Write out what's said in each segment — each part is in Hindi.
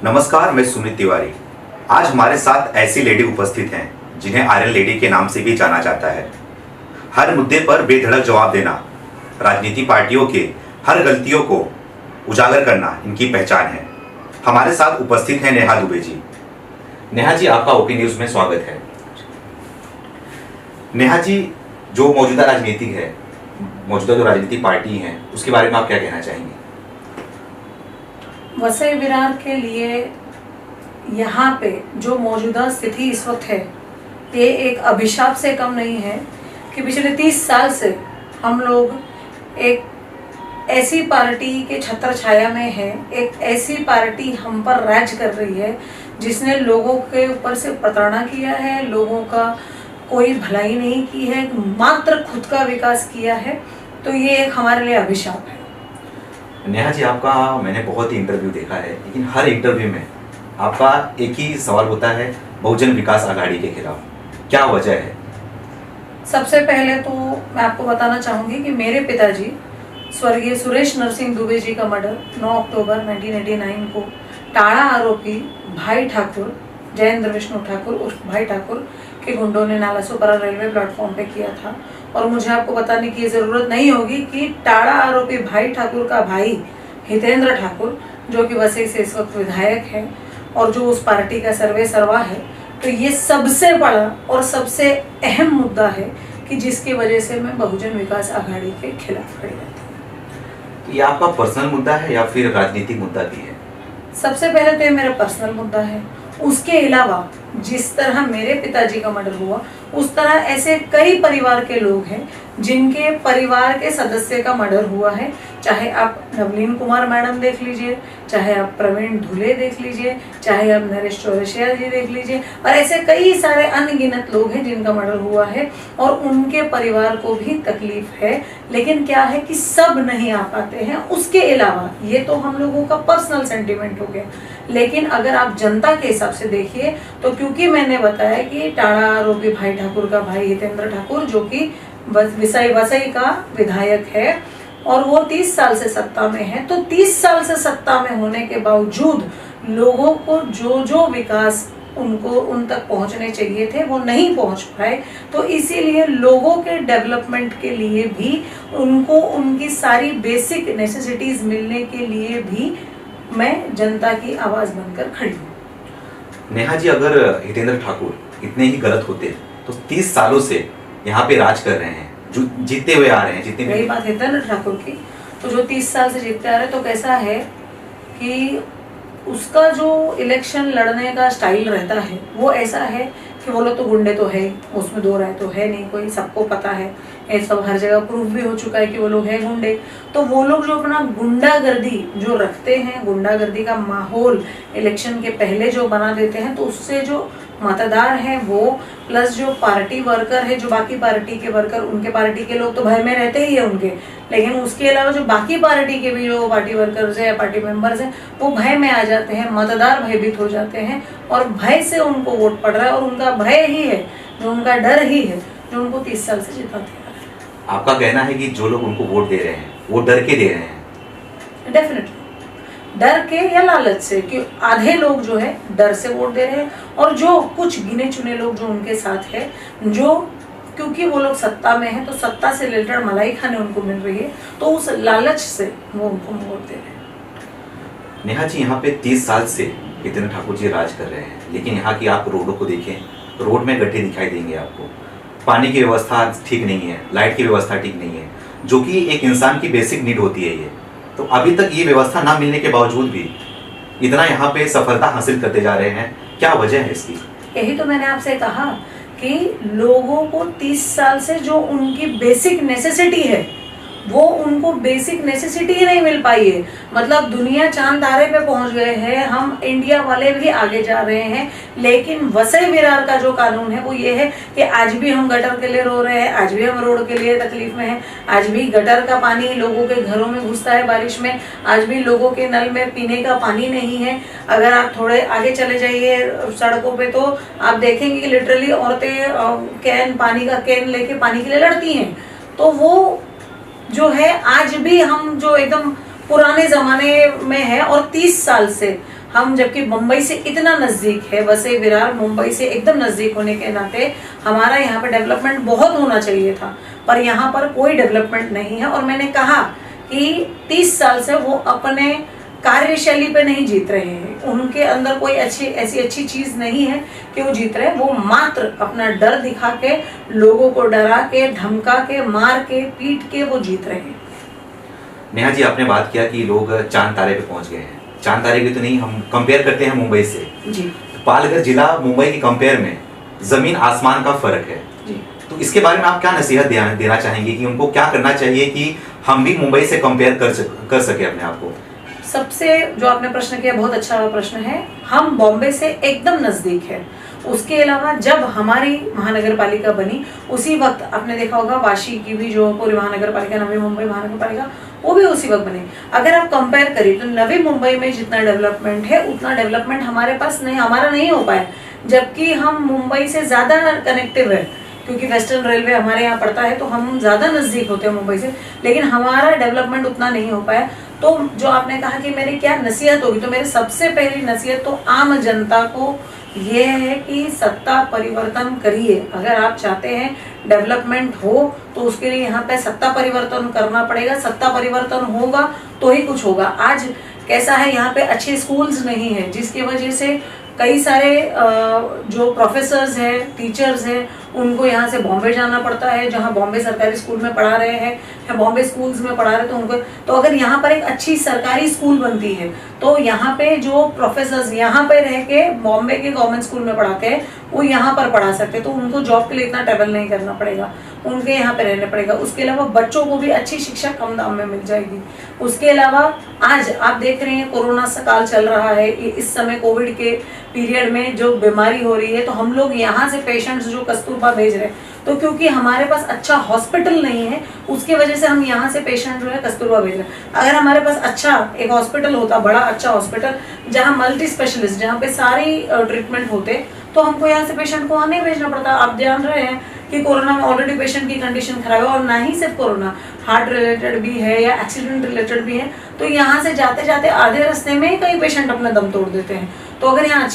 नमस्कार, मैं सुमित तिवारी। आज हमारे साथ ऐसी लेडी उपस्थित हैं जिन्हें आयरन लेडी के नाम से भी जाना जाता है। हर मुद्दे पर बेधड़क जवाब देना, राजनीति पार्टियों के हर गलतियों को उजागर करना इनकी पहचान है। हमारे साथ उपस्थित हैं नेहा दुबे जी। नेहा जी, आपका ओपी न्यूज में स्वागत है। नेहा जी, जो मौजूदा जो राजनीतिक पार्टी है, उसके बारे में आप क्या कहना चाहेंगे? वसई विरार के लिए यहाँ पे जो मौजूदा स्थिति इस वक्त है, ये एक अभिशाप से कम नहीं है कि पिछले 30 साल से हम लोग एक ऐसी पार्टी के छत्र छाया में है, एक ऐसी पार्टी हम पर राज कर रही है जिसने लोगों के ऊपर से प्रताड़ना किया है, लोगों का कोई भलाई नहीं की है, मात्र खुद का विकास किया है। तो ये एक हमारे लिए अभिशाप है। नेहा जी, आपका मैंने बहुत ही इंटरव्यू देखा है, लेकिन हर इंटरव्यू में आपका एक ही सवाल होता है, बहुजन विकास आघाड़ी के खिलाफ। क्या वजह है? सबसे पहले तो मैं आपको बताना चाहूंगी कि मेरे पिताजी स्वर्गीय सुरेश नरसिंह दुबे जी का मर्डर 9 अक्टूबर 1989 को टाड़ा आरोपी भाई ठाकुर, जयेंद्र विष्णु ठाकुर उर्फ भाई ठाकुर के गुंडों ने नालासोपारा रेलवे प्लेटफॉर्म पे किया था। और मुझे आपको बताने की जरूरत नहीं होगी कि टाड़ा आरोपी भाई ठाकुर का भाई हितेंद्र ठाकुर, जो कि वसई से इस वक्त विधायक है और जो उस पार्टी का सर्वे सर्वा है, तो ये सबसे बड़ा और सबसे अहम मुद्दा है कि जिसकी वजह से मैं बहुजन विकास आघाड़ी के खिलाफ खड़ी रहती हूँ। ये आपका पर्सनल मुद्दा है या फिर राजनीतिक मुद्दा भी है? सबसे पहले तो ये मेरा पर्सनल मुद्दा है। उसके अलावा जिस तरह मेरे पिताजी का मर्डर हुआ, उस तरह ऐसे कई परिवार के लोग हैं जिनके परिवार के सदस्य का मर्डर हुआ है। चाहे आप नवलीन कुमार मैडम देख लीजिए, चाहे आप प्रवीण धुले देख लीजिए, चाहे आप नरेश चौरसिया जी देख लीजिए, और ऐसे कई सारे अनगिनत लोग हैं जिनका मर्डर हुआ है और उनके परिवार को भी तकलीफ है। लेकिन क्या है कि सब नहीं आ पाते हैं। उसके अलावा ये तो हम लोगों का पर्सनल सेंटिमेंट हो गया, लेकिन अगर आप जनता के हिसाब से देखिए तो क्योंकि मैंने बताया कि टाड़ा आरोपी भाई ठाकुर का भाई हितेंद्र ठाकुर, जो कि वसई का विधायक है और वो 30 साल से सत्ता में है, तो 30 साल से सत्ता में होने के बावजूद लोगों को जो विकास उनको उन तक पहुंचने चाहिए थे वो नहीं पहुंच पाए। तो इसीलिए लोगों के डेवलपमेंट के लिए भी, उनको उनकी सारी बेसिक नेसेसिटीज मिलने के लिए भी मैं जनता की आवाज बनकर खड़ी हूँ। नेहा जी, अगर हितेंद्र ठाकुर इतने ही गलत होते तो 30 सालों से यहाँ पे राज कर रहे हैं, जो जीतते हुए आ रहे हैं, जितने रही बात हितेंद्र ठाकुर की, तो जो 30 साल से जीतते आ रहे, तो कैसा है कि उसका जो इलेक्शन लड़ने का स्टाइल रहता है वो ऐसा है कि वो लोग तो गुंडे तो है, उसमें दो राय तो है नहीं कोई, सबको पता है, ये सब हर जगह प्रूफ भी हो चुका है कि वो लोग हैं गुंडे। तो वो लोग जो अपना गुंडागर्दी जो रखते हैं, गुंडागर्दी का माहौल इलेक्शन के पहले जो बना देते हैं, तो उससे जो मतदार हैं वो प्लस जो पार्टी वर्कर है, जो बाकी पार्टी के वर्कर, उनके पार्टी के लोग तो भय में रहते ही है उनके, लेकिन उसके अलावा जो बाकी पार्टी के भी जो पार्टी वर्कर्स है, पार्टी मेंबर्स हैं, वो भय में आ जाते हैं, मतदार भयभीत हो जाते हैं और भय से उनको वोट पड़ रहा है। और उनका भय ही है, जो उनका डर ही है, जो उनको 30 साल से जिताते हैं। आपका कहना है कि जो लोग उनको वोट दे रहे हैं वो डर के दे रहे हैं? डेफिनेटली डर के या लालच से, कि आधे लोग जो है डर से वोट दे रहे हैं और जो कुछ गिने चुने लोग जो उनके साथ है, जो क्योंकि वो लोग सत्ता में हैं तो सत्ता से रिलेटेड मलाई खाने उनको मिल रही है, तो उस लालच से वो उनको वोट दे रहे हैं। नेहा जी, यहाँ पे 30 साल से हितेंद्र ठाकुर जी राज कर रहे हैं, लेकिन यहाँ की आप रोडों को देखें, रोड में गड्ढे दिखाई देंगे आपको, पानी की व्यवस्था ठीक नहीं है, लाइट की व्यवस्था ठीक नहीं है, जो कि एक इंसान की बेसिक नीड होती है ये। तो अभी तक ये व्यवस्था ना मिलने के बावजूद भी इतना यहाँ पे सफलता हासिल करते जा रहे हैं, क्या वजह है इसकी? यही तो मैंने आपसे कहा कि लोगों को 30 साल से जो उनकी बेसिक नेसेसिटी है, वो उनको बेसिक नेसेसिटी ही नहीं मिल पाई है। मतलब दुनिया चांद तारे पे पहुंच गए हैं, हम इंडिया वाले भी आगे जा रहे हैं, लेकिन वसई विरार का जो कानून है वो ये है कि आज भी हम गटर के लिए रो रहे हैं, आज भी हम रोड के लिए तकलीफ में हैं, आज भी गटर का पानी लोगों के घरों में घुसता है बारिश में, आज भी लोगों के नल में पीने का पानी नहीं है। अगर आप थोड़े आगे चले जाइए सड़कों पे तो आप देखेंगे कि लिटरली औरतें पानी का कैन लेके पानी के लिए लड़ती हैं। तो वो जो है आज भी हम जो एकदम पुराने जमाने में है और 30 साल से हम जबकि मुंबई से इतना नजदीक है, वसई विरार मुंबई से एकदम नजदीक होने के नाते हमारा यहाँ पे डेवलपमेंट बहुत होना चाहिए था, पर यहाँ पर कोई डेवलपमेंट नहीं है। और मैंने कहा कि 30 साल से वो अपने कार्यशैली पे नहीं जीत रहे हैं, उनके अंदर कोई ऐसी अच्छी चीज नहीं है कि वो जीत रहे हैं। वो मात्र अपना डर दिखा के, लोगों को डरा के, धमका के, मार के, पीट के वो जीत रहे हैं। नेहा जी, आपने बात किया कि लोग चांद तारे पे पहुंच गए हैं। चांद तारे की तो नहीं, हम कंपेयर करते हैं मुंबई से जी। पालघर जिला मुंबई की कंपेयर में जमीन आसमान का फर्क है जी। तो इसके बारे में आप क्या नसीहत देना चाहेंगे कि उनको क्या करना चाहिए कि हम भी मुंबई से कंपेयर कर सके अपने आप को? सबसे जो आपने प्रश्न किया बहुत अच्छा प्रश्न है। हम बॉम्बे से एकदम नजदीक है। उसके अलावा जब हमारी महानगर पालिका बनी उसी वक्त आपने देखा होगा वाशी की भी जो पूरी महानगर पालिका, नवी मुंबई महानगर पालिका, वो भी उसी वक्त बनी। अगर आप कंपेयर करें तो नवी मुंबई में जितना डेवलपमेंट है उतना डेवलपमेंट हमारे पास नहीं, हमारा नहीं हो पाया, जबकि हम मुंबई से ज्यादा कनेक्टिव है क्योंकि वेस्टर्न रेलवे हमारे यहाँ पड़ता है तो हम ज्यादा नजदीक होते हैं मुंबई से, लेकिन हमारा डेवलपमेंट उतना नहीं हो पाया। तो जो आपने कहा कि मेरी क्या नसीहत होगी, तो मेरी सबसे पहली नसीहत तो आम जनता को ये है कि सत्ता परिवर्तन करिए। अगर आप चाहते हैं डेवलपमेंट हो तो उसके लिए यहाँ पे सत्ता परिवर्तन करना पड़ेगा। सत्ता परिवर्तन होगा तो ही कुछ होगा। आज कैसा है, यहाँ पे अच्छे स्कूल्स नहीं है, जिसकी वजह से कई सारे जो प्रोफेसर्स हैं, टीचर्स हैं, उनको यहाँ से बॉम्बे जाना पड़ता है, जहाँ बॉम्बे सरकारी स्कूल में पढ़ा रहे हैं या बॉम्बे स्कूल्स में पढ़ा रहे हैं, तो उनको, तो अगर यहाँ पर एक अच्छी सरकारी स्कूल बनती है तो यहाँ पे जो प्रोफेसर्स यहाँ पे रह के बॉम्बे के गवर्नमेंट स्कूल में पढ़ाते हैं वो यहाँ पर पढ़ा सकते हैं, तो उनको जॉब के लिए इतना ट्रेवल नहीं करना पड़ेगा, उनके यहाँ पे रहना पड़ेगा। उसके अलावा बच्चों को भी अच्छी शिक्षा कम दाम में मिल जाएगी। उसके अलावा आज आप देख रहे हैं कोरोना काल चल रहा है, इस समय कोविड के पीरियड में जो बीमारी हो रही है, तो हम लोग यहाँ से पेशेंट्स जो कस्तूरबा भेज रहे हैं, तो क्योंकि हमारे पास अच्छा हॉस्पिटल नहीं है उसकी वजह से हम यहाँ से पेशेंट जो है कस्तूरबा भेज रहे हैं। अगर हमारे पास अच्छा एक हॉस्पिटल होता, बड़ा अच्छा हॉस्पिटल जहाँ मल्टी स्पेशलिस्ट, जहाँ पे सारी ट्रीटमेंट होते, तो हमको यहाँ से पेशेंट को वहाँ नहीं भेजना पड़ता। आप जान रहे हैं कि कोरोना में ऑलरेडी पेशेंट की कंडीशन खराब है, और ना ही सिर्फ कोरोना, हार्ट रिलेटेड भी है या एक्सीडेंट रिलेटेड भी है, तो यहाँ से जाते जाते आधे रास्ते में ही कई पेशेंट अपना दम तोड़ देते हैं। तो अगर यहाँ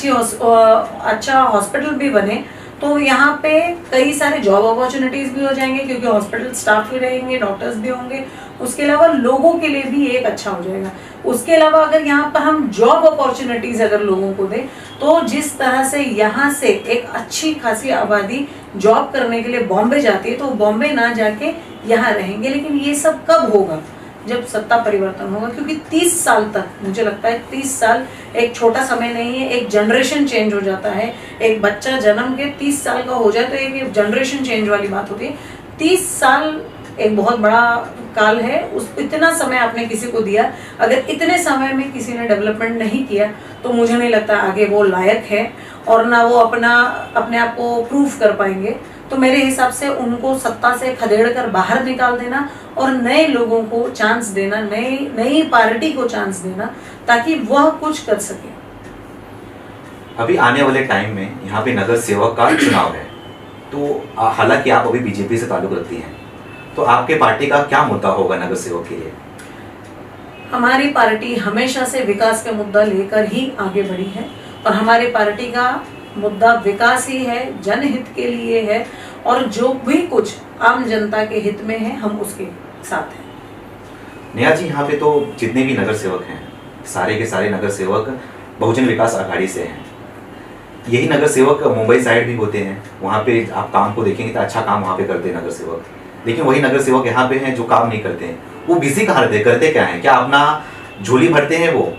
अच्छा हॉस्पिटल भी बने तो यहाँ पे कई सारे जॉब अपॉर्चुनिटीज भी हो जाएंगे, क्योंकि हॉस्पिटल स्टाफ भी रहेंगे, डॉक्टर्स भी होंगे। उसके अलावा लोगों के लिए भी एक अच्छा हो जाएगा। उसके अलावा अगर यहाँ पर हम जॉब अपॉर्चुनिटीज अगर लोगों को दें, तो जिस तरह से यहाँ से एक अच्छी खासी आबादी जॉब करने के लिए बॉम्बे जाती है, तो बॉम्बे ना जाके यहाँ रहेंगे। लेकिन ये सब कब होगा? जब सत्ता परिवर्तन होगा, क्योंकि 30 साल तक, मुझे लगता है 30 साल एक छोटा समय नहीं है, एक जनरेशन चेंज हो जाता है। एक बच्चा जन्म के 30 साल का हो जाए तो एक जनरेशन चेंज वाली बात होती है। 30 साल एक बहुत बड़ा काल है, उस इतना समय आपने किसी को दिया, अगर इतने समय में किसी ने डेवलपमेंट नहीं किया तो मुझे नहीं लगता आगे वो लायक है, और ना वो अपने आप को प्रूफ कर पाएंगे। तो मेरे हिसाब से उनको सत्ता से खदेड़ कर बाहर निकाल देना और नए लोगों को चांस देना, नई पार्टी को चांस देना, ताकि वह कुछ कर सके। अभी आने वाले टाइम में यहाँ पे नगर सेवक का चुनाव है, तो हालांकि आप अभी बीजेपी से ताल्लुक रखती हैं, तो आपके पार्टी का क्या मुद्दा होगा नगर सेवक के लिए? हमारी पार्टी हमेशा से विकास का मुद्दा लेकर ही आगे बढ़ी है, और हमारी पार्टी का मुद्दा विकास ही है, जनहित के लिए है, और जो भी कुछ आम जनता के हित में है हम उसके साथ हैं। नेहा जी, यहाँ पे तो जितने भी नगर सेवक हैं, सारे के सारे नगर सेवक बहुजन विकास अघाड़ी से हैं। यही नगर सेवक मुंबई साइड भी होते हैं, वहाँ पे आप काम को देखेंगे तो अच्छा काम वहाँ पे करते हैं नगर सेवक। लेकिन वही नगर सेवक यहाँ पे हैं जो काम नहीं करते हैं। वो बिजी कहाँ रहते हैं, करते क्या है? क्या अपना झोली भरते हैं, वो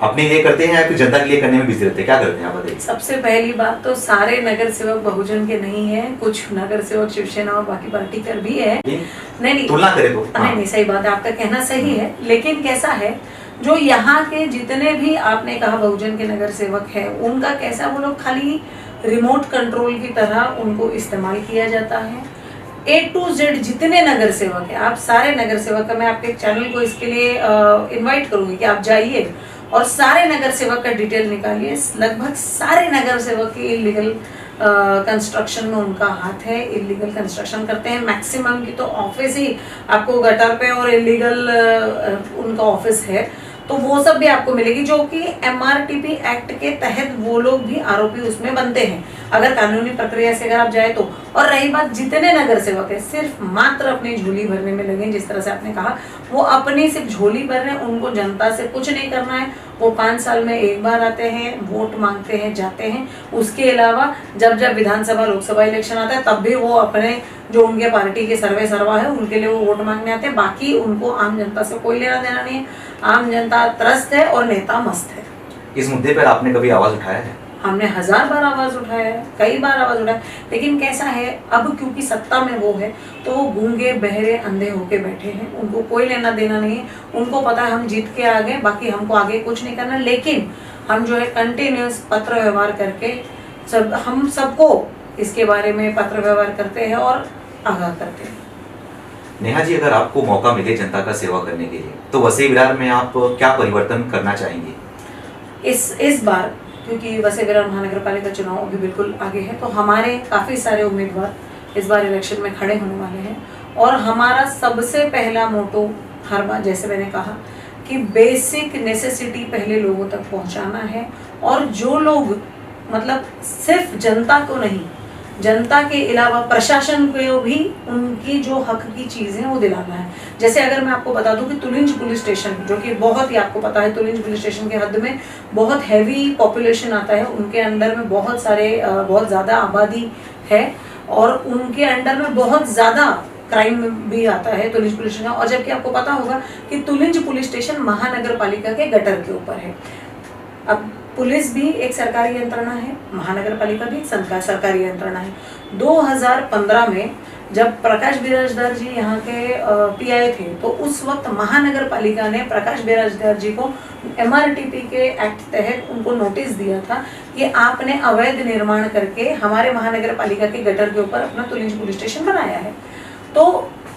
अपने लिए करते हैं या फिर जनता के लिए करने में बिजी रहते हैं? क्या करते हैं आप बताइए। सबसे पहली बात तो सारे नगर सेवक बहुजन के नहीं है, कुछ नगर सेवक शिवसेना और बाकी पार्टी कर भी है। नहीं, तुलना करें तो नहीं, सही बात है, आपका कहना सही है। लेकिन कैसा है, जो यहाँ के जितने भी आपने कहा बहुजन के नगर सेवक है, उनका कैसा, वो लोग खाली रिमोट कंट्रोल की तरह उनको इस्तेमाल किया जाता है। A to Z जितने नगर सेवक है, आप सारे नगर सेवक का, मैं आपके चैनल को इसके लिए इनवाइट करूंगी कि आप जाइए और सारे नगर सेवक का डिटेल निकालिए। लगभग सारे नगर सेवक की इलीगल कंस्ट्रक्शन में उनका हाथ है, इलीगल कंस्ट्रक्शन करते हैं। मैक्सिमम की तो ऑफिस ही आपको गटर पे और इलीगल उनका ऑफिस है। तो वो सब भी आपको मिलेगी, जो कि MRTP एक्ट के तहत वो लोग भी आरोपी उसमें बनते हैं अगर कानूनी प्रक्रिया से अगर आप जाए तो। और रही बात जितने नगर सेवक है सिर्फ मात्र अपनी झोली भरने में लगे, जिस तरह से आपने कहा वो अपनी सिर्फ झोली भर रहे हैं, उनको जनता से कुछ नहीं करना है। वो 5 साल में एक बार आते हैं, वोट मांगते हैं, जाते हैं। उसके अलावा जब जब विधानसभा लोकसभा इलेक्शन आता है तब भी वो अपने जो उनके पार्टी के सर्वे सर्वा है उनके लिए वो वोट मांगने आते हैं। बाकी उनको आम जनता से कोई लेना देना नहीं है। आम जनता त्रस्त है और नेता मस्त है। इस मुद्दे पर आपने कभी आवाज उठाया है? हमने 1000 बार आवाज उठाया है, कई बार आवाज उठाया, लेकिन कैसा है अब क्योंकि सत्ता में वो है तो वो गूंगे बहरे अंधे होके बैठे हैं, उनको कोई लेना देना नहीं है। उनको पता है हम जीत के आ गए, बाकी हमको आगे कुछ नहीं करना। लेकिन हम जो है कंटिन्यूस पत्र व्यवहार करके हम सबको इसके बारे में पत्र व्यवहार करते हैं और आगाह करते हैं। नेहा जी, अगर आपको मौका मिले जनता का सेवा करने के लिए तो वसई विरार में आप क्या परिवर्तन करना चाहेंगे? इस बार क्योंकि वसई विरार महानगर पालिका चुनाव अभी बिल्कुल आगे है तो हमारे काफ़ी सारे उम्मीदवार इस बार इलेक्शन में खड़े होने वाले हैं। और हमारा सबसे पहला मोटो हर बार जैसे मैंने कहा कि बेसिक नेसेसिटी पहले लोगों तक पहुंचाना है। और जो लोग मतलब सिर्फ जनता को नहीं, जनता के अलावा प्रशासन को भी उनकी जो हक की चीज़ें वो दिलाना है। जैसे अगर मैं आपको बता दूं कि तुलिंज पुलिस स्टेशन, जो कि बहुत ही आपको पता है तुलिंज पुलिस स्टेशन के हद में बहुत हैवी पॉपुलेशन आता है, उनके अंडर में बहुत ज़्यादा आबादी है और उनके अंडर में बहुत ज़्यादा क्राइम भी आता है तुलिंज पुलिस स्टेशन। और जबकि आपको पता होगा कि तुलिंज पुलिस स्टेशन महानगर पालिका के गटर के ऊपर है। अब पुलिस भी एक सरकारी यंत्रणा है, महानगर पालिका भी एक सरकारी यंत्रणा है। 2015 में जब प्रकाश बिराजदार जी यहाँ के PI थे तो उस वक्त महानगर पालिका ने प्रकाश बिराजदार जी को MRTP के एक्ट तहत उनको नोटिस दिया था कि आपने अवैध निर्माण करके हमारे महानगर पालिका के गटर के ऊपर अपना तुलिंज पुलिस स्टेशन बनाया है। तो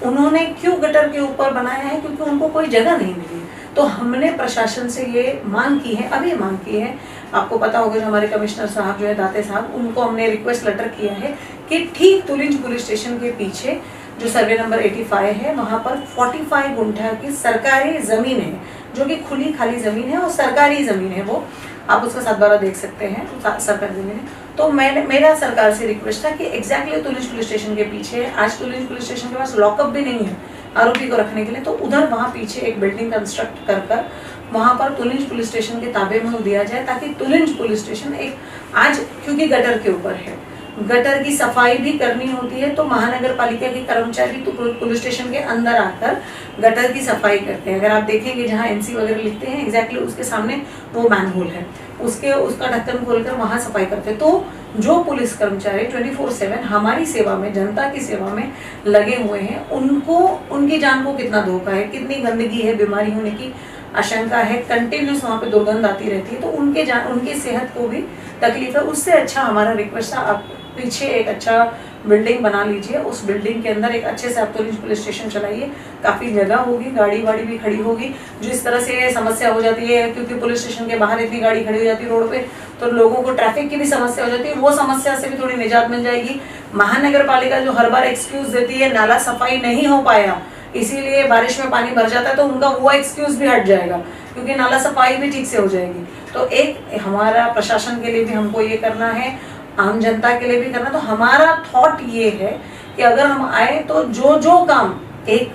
उन्होंने क्यों गटर के ऊपर बनाया है? क्योंकि उनको कोई जगह नहीं मिली। तो हमने प्रशासन से ये मांग की है, अभी मांग की है, आपको पता होगा जो हमारे कमिश्नर साहब जो है दाते साहब, उनको हमने रिक्वेस्ट लेटर किया है कि ठीक तुलिंज पुलिस स्टेशन के पीछे जो सर्वे नंबर 85 है वहाँ पर 45 गुंठा की सरकारी ज़मीन है, जो कि खुली खाली ज़मीन है और सरकारी ज़मीन है। वो आप उसका 7/12 देख सकते हैं, सरकारी ज़मीन है। तो मेरा सरकार से रिक्वेस्ट था कि एग्जैक्टली तुलिंज पुलिस स्टेशन के पीछे, आज तुलिंज पुलिस स्टेशन के पास लॉकअप भी नहीं है आरोपी को रखने के लिए, तो उधर वहाँ पीछे एक बिल्डिंग कंस्ट्रक्ट कर वहाँ पर तुलिंज पुलिस स्टेशन के ताबे में दिया जाए, ताकि तुलिंज पुलिस स्टेशन एक आज क्योंकि गटर के ऊपर है, गटर की सफाई भी करनी होती है तो महानगर पालिका के कर्मचारी तो पुलिस स्टेशन के अंदर आकर गटर की सफाई करते हैं। अगर आप देखेंगे जहाँ NC वगैरह लिखते हैं एग्जैक्टली उसके सामने वो मैनहोल है, उसका ढक्कन खोलकर वहाँ सफाई करते हैं। तो जो पुलिस कर्मचारी 24/7 हमारी सेवा में, जनता की सेवा में लगे हुए हैं, उनको उनकी जान को कितना धोखा है, कितनी गंदगी है, बीमारी होने की आशंका है, कंटिन्यूस वहाँ पे दुर्गंध आती रहती है, तो उनकी सेहत को भी तकलीफ है। उससे अच्छा हमारा रिक्वेस्ट था, आप पीछे एक अच्छा बिल्डिंग बना लीजिए, उस बिल्डिंग के अंदर एक अच्छे से आप तुलिंज पुलिस स्टेशन चलाइए, काफ़ी जगह होगी, गाड़ी वाड़ी भी खड़ी होगी। जिस तरह से समस्या हो जाती है क्योंकि पुलिस स्टेशन के बाहर इतनी गाड़ी खड़ी हो जाती है रोड पे, तो लोगों को ट्रैफिक की भी समस्या हो जाती है, वो समस्या से भी थोड़ी निजात मिल जाएगी। महानगर पालिका जो हर बार एक्सक्यूज देती है नाला सफाई नहीं हो पाया, इसीलिए बारिश में पानी भर जाता है, तो उनका वो एक्सक्यूज भी हट जाएगा क्योंकि नाला सफाई भी ठीक से हो जाएगी। तो एक हमारा प्रशासन के लिए भी हमको ये करना है, आम जनता के लिए भी करना। तो हमारा थॉट ये है कि अगर हम आए तो जो काम एक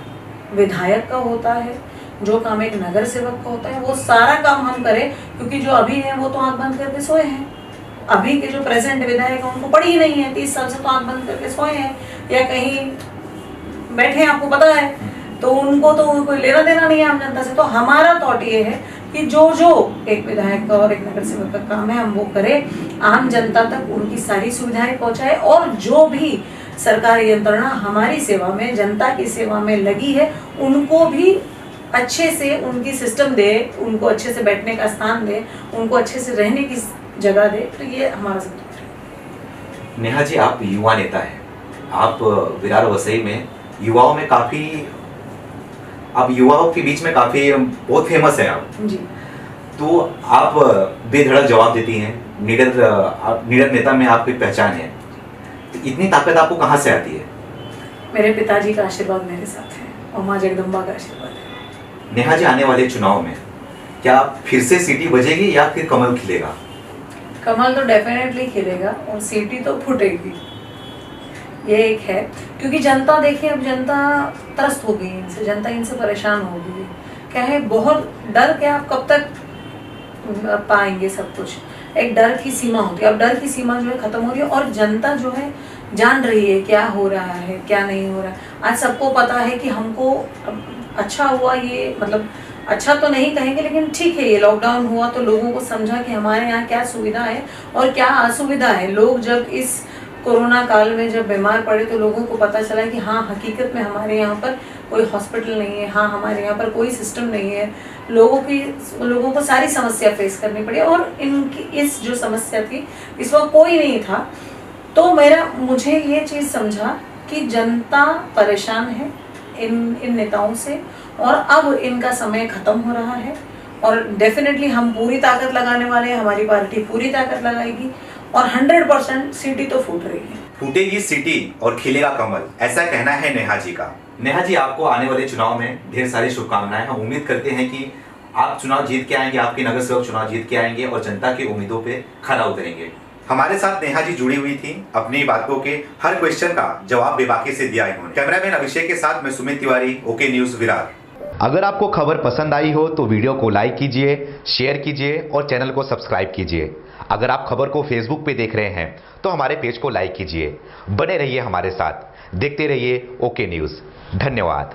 विधायक का होता है, जो काम एक नगर सेवक का होता है, वो सारा काम हम करें। क्योंकि जो अभी हैं वो तो आंख बंद करके सोए हैं, अभी के जो प्रेजेंट विधायक है उनको पड़ी ही नहीं है, 30 साल से तो आंख बंद करके सोए हैं या कहीं बैठे हैं, आपको पता है, तो उनको तो कोई लेना देना नहीं है आम जनता से। तो हमारा थॉट ये है कि जो एक विधायक का और एक नगर सेवक का काम है हम वो करें, आम जनता तक उनकी सारी सुविधाएं पहुंचाए, और जो भी सरकारी यंत्रणा हमारी सेवा में, जनता की सेवा में लगी है, उनको भी अच्छे से उनकी सिस्टम दे, उनको अच्छे से बैठने का स्थान दे, उनको अच्छे से रहने की जगह दे। तो ये हमारा सब है। नेहा जी, आप युवा नेता हैं, आप विरार वसई में युवाओं में काफ़ी, आप युवाओं के बीच में काफ़ी बहुत फेमस है आप जी। तो आप बेधड़क जवाब देती हैं, निडर नेता में आपकी पहचान है। तो इतनी ताकत आपको कहाँ से आती है? मेरे पिताजी का आशीर्वाद मेरे साथ है और माँ जगदम्बा का आशीर्वाद है। नेहा जी, आने वाले चुनाव में क्या फिर से सीटी बजेगी या फिर कमल खिलेगा? कमल तो डेफिनेटली खिलेगा और सीटी तो फूटेगी, ये एक है। क्योंकि जनता, देखिए अब जनता त्रस्त हो गई है इनसे, जनता इनसे परेशान हो गई है। क्या है, बहुत डर के आप कब तक पाएंगे सब कुछ, एक डर की सीमा होती है। अब डर की सीमा जो है खत्म हो रही है और जनता जो है जान रही है क्या हो रहा है क्या नहीं हो रहा है। आज सबको पता है कि हमको अच्छा हुआ, ये मतलब अच्छा तो नहीं कहेंगे लेकिन ठीक है, ये लॉकडाउन हुआ तो लोगों को समझा कि हमारे यहाँ क्या सुविधा है और क्या असुविधा है। लोग जब इस कोरोना काल में जब बीमार पड़े तो लोगों को पता चला कि हाँ हकीकत में हमारे यहाँ पर कोई हॉस्पिटल नहीं है, हाँ हमारे यहाँ पर कोई सिस्टम नहीं है। लोगों को सारी समस्या फेस करनी पड़ी और इनकी इस जो समस्या थी इस वक्त कोई नहीं था। तो मुझे ये चीज़ समझा कि जनता परेशान है इन नेताओं से और अब इनका समय खत्म हो रहा है और डेफिनेटली हम पूरी ताकत लगाने वाले हैं, हमारी पार्टी पूरी ताकत लगाएगी और 100% सीटी तो फूट रही है। फूटेगी सीटी और खिलेगा कमल, ऐसा कहना है नेहा जी का। नेहा जी, आपको आने वाले चुनाव में ढेर सारी शुभकामनाएं। हम उम्मीद करते हैं कि आप चुनाव जीत के आएंगे, आपके नगर सेवक चुनाव जीत के आएंगे और जनता की उम्मीदों पे खरा उतरेंगे। हमारे साथ नेहा जी जुड़ी हुई थी, अपनी बातों के हर क्वेश्चन का जवाब बेबाकी से दिया इन्होंने। कैमरामैन अभिषेक के साथ मैं सुमित तिवारी, ओके न्यूज विरार। अगर आपको खबर पसंद आई हो तो वीडियो को लाइक कीजिए, शेयर कीजिए और चैनल को सब्सक्राइब कीजिए। अगर आप खबर को फेसबुक पे देख रहे हैं तो हमारे पेज को लाइक कीजिए। बने रहिए हमारे साथ, देखते रहिए ओके न्यूज़। धन्यवाद।